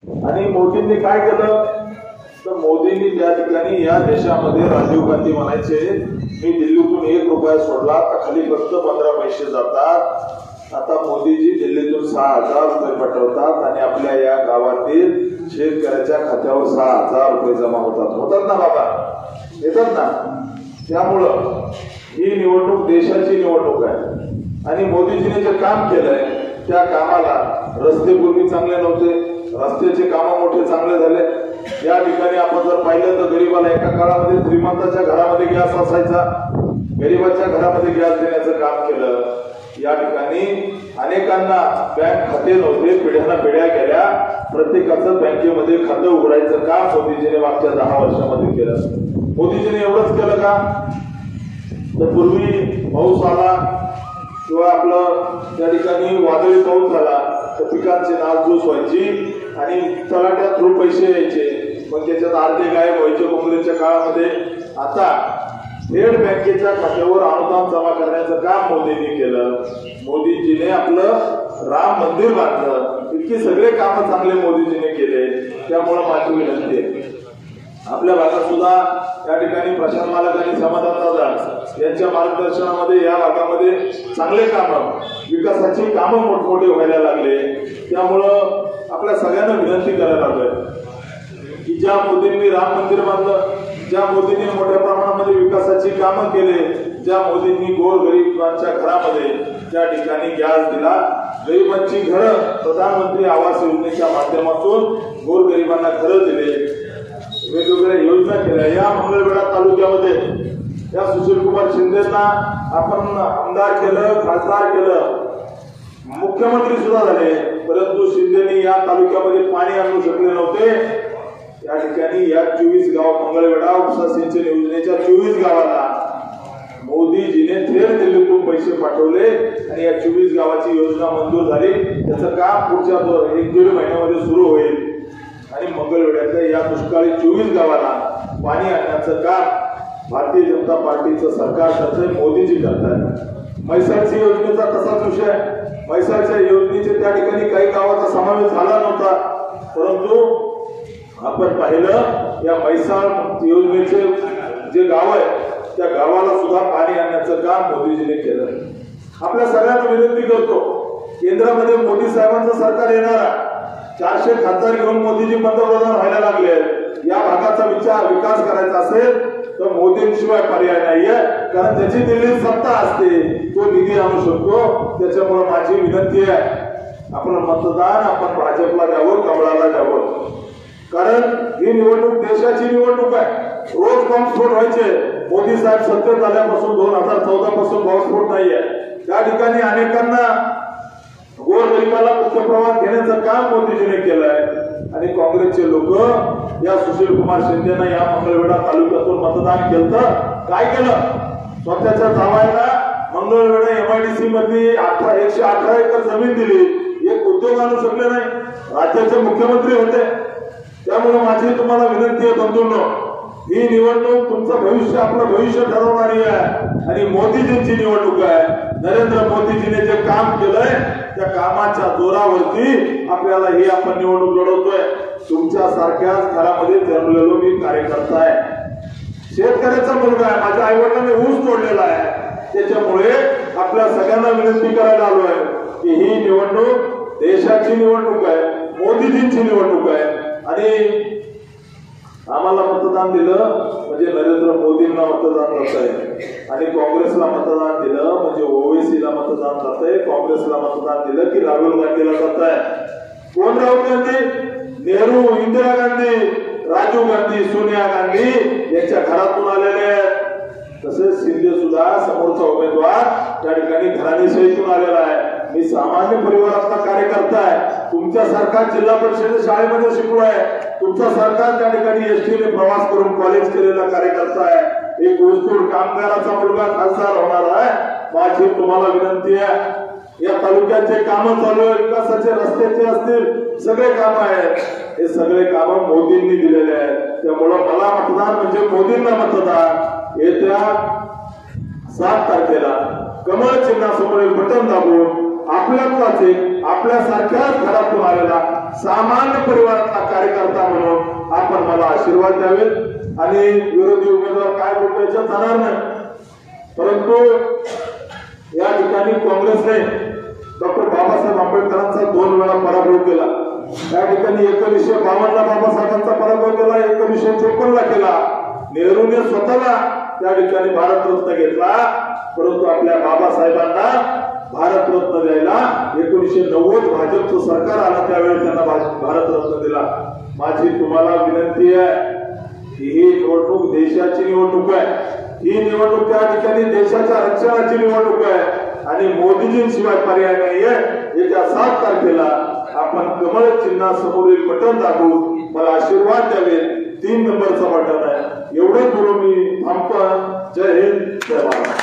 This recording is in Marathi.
आणि मोदींनी काय केलं तर मोदींनी त्या ठिकाणी या देशामध्ये राजीव गांधी म्हणायचे मी दिल्लीतून 1 रुपया सोडला तर खाली फक्त 15 पैसे जातात। आता मोदीजी दिल्लीतून 6000 रुपये पाठवतात आणि आपल्या या गावातील शेतकऱ्याच्या खात्यावर 6000 रुपये जमा होतात ना बाबा, येतात ना। त्यामुळं ही निवडणूक देशाची निवडणूक आहे आणि मोदीजीने जे काम केलंय त्या कामाला रस्ते पूर्वी चांगले नव्हते, रस्त्याचे कामं मोठे चांगले झाले। या ठिकाणी आपण जर पाहिलं तर गरीबाला एका काळामध्ये श्रीमंताच्या घरामध्ये गॅस असायचा, गरीबाच्या घरामध्ये गॅस देण्याचं काम केलं। या ठिकाणी अनेकांना बँक खाते नव्हते, पिढ्याना पिढ्या गेल्या, प्रत्येकाचं बँकेमध्ये खातं उघडायचं काम मोदीजीने मागच्या 10 वर्षामध्ये केलं। मोदीजीने एवढंच केलं का तर पूर्वी पाऊस आला किंवा आपलं त्या ठिकाणी वादळी पाऊस झाला तर पिकांची नासधूस व्हायची आणि तलाट्या थ्रू पैसे यायचे, मग त्याच्यात अर्धे गायब व्हायचे काँग्रेसच्या काळामध्ये। आता थेट बँकेच्या खात्यावर अनुदान जमा करण्याचं काम मोदींनी केलं। मोदीजीने आपलं राम मंदिर बांधलं, इतकी सगळे कामं चांगले मोदीजीने केले। त्यामुळे माझी विनंती आहे आपल्या भागात सुद्धा या ठिकाणी प्रशांत मालक आणि समाधान दादा यांच्या मार्गदर्शनामध्ये या भागामध्ये चांगले कामं विकासाची कामं मोठमोठे व्हायला लागले। त्यामुळं आपल्या सगळ्यांना विनंती करायला लागलोय की ज्या मोदींनी राम मंदिर बांधलं, ज्या मोदींनी मोठ्या प्रमाणामध्ये विकासाची कामं केले, ज्या मोदींनी गोरगरिबांच्या घरामध्ये त्या ठिकाणी गॅस दिला, गरिबांची घरं प्रधानमंत्री आवास योजनेच्या माध्यमातून गोरगरिबांना घरं दिले, वेगवेगळ्या योजना केल्या। या मंगळवेढा तालुक्यामध्ये या सुशीलकुमार शिंदेंना आपण आमदार केलं, खासदार केलं, मुख्यमंत्री सुद्धा झाले, परंतु शिंदेनी या तालुक्यामध्ये पाणी आणू शकले नव्हते। या ठिकाणी या 24 गाव मंगळवेढा उपसा सिंचन योजनेच्या 24 गावाला मोदीजीने थेट दिल्लीतून पैसे पाठवले आणि या 24 गावाची योजना मंजूर झाली। त्याचं काम पुढच्या 1-1.5 महिन्यामध्ये सुरू होईल आणि मंगळवेढ्याच्या या दुष्काळी 24 गावाला पाणी आणण्याचं काम भारतीय जनता पार्टीचं सरकार करतंय, मोदीजी करतायत। म्हैसाळची योजनेचा तसाच विषय आहे। म्हैसाळच्या योजनेचे त्या ठिकाणी काही गावाचा समावेश झाला नव्हता, परंतु आपण पाहिलं या म्हैसाळ योजनेचे जे गाव आहे त्या गावाला सुद्धा पाणी आणण्याचं काम मोदीजीने केलं। आपल्या सगळ्यांना विनंती करतो केंद्रामध्ये मोदी साहेबांचं सरकार येणार, 400 खासदार घेऊन मोदीजी पंतप्रधान व्हायला लागले। या भागाचा विकास करायचा असेल तर मोदींशिवाय पर्याय नाहीये, कारण ज्याची दिल्लीत सत्ता असते तो निधी आणू शकतो। त्याच्यामुळे माझी विनंती आहे आपलं मतदान आपण भाजपला द्यावं, कमळाला द्यावं, कारण ही निवडणूक देशाची निवडणूक आहे। रोज बॉम्बस्फोट व्हायचे, मोदी साहेब सत्तेत आल्यापासून 2014 पासून बॉम्बस्फोट नाहीये। त्या ठिकाणी अनेकांना गोरगरिबाला मुख्य प्रवास घेण्याचं काम मोदीजीने केलंय आणि काँग्रेसचे लोक या सुशीलकुमार शिंदेना या मंगळवेढा तालुक्यातून मतदान केलं। काय केलं, स्वतःच्या जावयाला मंगळवेढा MIDC मध्ये 118 एकर जमीन दिली, एक उद्योग आणू शकले नाही, राज्याचे मुख्यमंत्री होते। त्यामुळे माझी तुम्हाला विनंती आहे बंधूंनो, ही निवडणूक तुमचं भविष्य आपलं भविष्य ठरवणारी आहे आणि मोदीजींची निवडणूक आहे। नरेंद्र मोदीजीने जे काम केलंय त्या कामाच्या जोरावरती आपल्याला ही आपण निवडणूक लढवतोय। तुमच्या सारख्याच घरामध्ये जन्मलेलो मी कार्यकर्ता आहे, शेतकऱ्याचा मुलगा आहे, माझ्या आई वडिलांनी ऊस तोडलेला आहे। त्याच्यामुळे आपल्या सगळ्यांना विनंती करायला आलोय की ही निवडणूक देशाची निवडणूक आहे, मोदीजींची निवडणूक आहे आणि आम्हाला मतदान दिलं म्हणजे नरेंद्र मोदींना मतदान जात आहे आणि काँग्रेसला मतदान दिलं म्हणजे ओवेसीला मतदान जात आहे, काँग्रेसला मतदान दिलं की राहुल गांधीला जात आहे। कोण राहुल गांधी? नेहरू, इंदिरा गांधी, राजीव गांधी, सोनिया गांधी यांच्या घरातून आलेले आहेत। तसेच शिंदे सुद्धा समोरचा उमेदवार त्या ठिकाणी घराणेशाहीतून आलेला आहे। मी सामान्य परिवारातला कार्यकर्ता आहे, तुमच्यासारखा जिल्हा परिषद शाळेमध्ये शिकलो आहे, तुमचा सरकार त्या ठिकाणी एसटीने प्रवास करून कॉलेज केलेला कार्यकर्ता आहे, एक ऊसतोड कामगाराचा मुलगा खासदार होणार आहे। माझी तुम्हाला विनंती आहे या तालुक्यात जे कामं चालू आहे, विकासाचे रस्त्याचे असतील सगळे काम आहेत, हे सगळे कामं मोदींनी दिलेले आहेत। त्यामुळे मला मतदान म्हणजे मोदींना मतदान। येत्या 7 तारखेला कमळ चिन्हासमोरील बटन दाबून आपल्यातलाच एक आपल्यासारख्याच घरातून आलेला सामान्य परिवारातला कार्यकर्ता म्हणून आपण मला आशीर्वाद द्यावेत आणि विरोधी उमेदवार काय बोलतो जाणार नाही, परंतु या ठिकाणी काँग्रेसने डॉक्टर बाबासाहेब आंबेडकरांचा 2 वेळा पराभव केला। त्या ठिकाणी 1952 ला बाबासाहेबांचा पराभव केला, 1954 ला केला। नेहरूने स्वतःला त्या ठिकाणी भारतरत्न घेतला, परंतु आपल्या बाबासाहेबांना भारतरत्न द्यायला 1990 भाजपचं सरकार आलं, त्यावेळेस त्यांना भारतरत्न दिला। माझी तुम्हाला विनंती आहे की ही निवडणूक देशाची निवडणूक आहे, ही निवडणूक त्या ठिकाणी देशाच्या रक्षणाची निवडणूक आहे आणि मोदीजींशिवाय पर्याय नाहीये। येत्या 7 तारखेला आपण कमळ चिन्हासमोरील बटन दाबून मला आशीर्वाद द्यावे, 3 नंबरचं बटन आहे। एवढंच बोलून मी थांबतो। जय हिंद, जय महाराष्ट्र।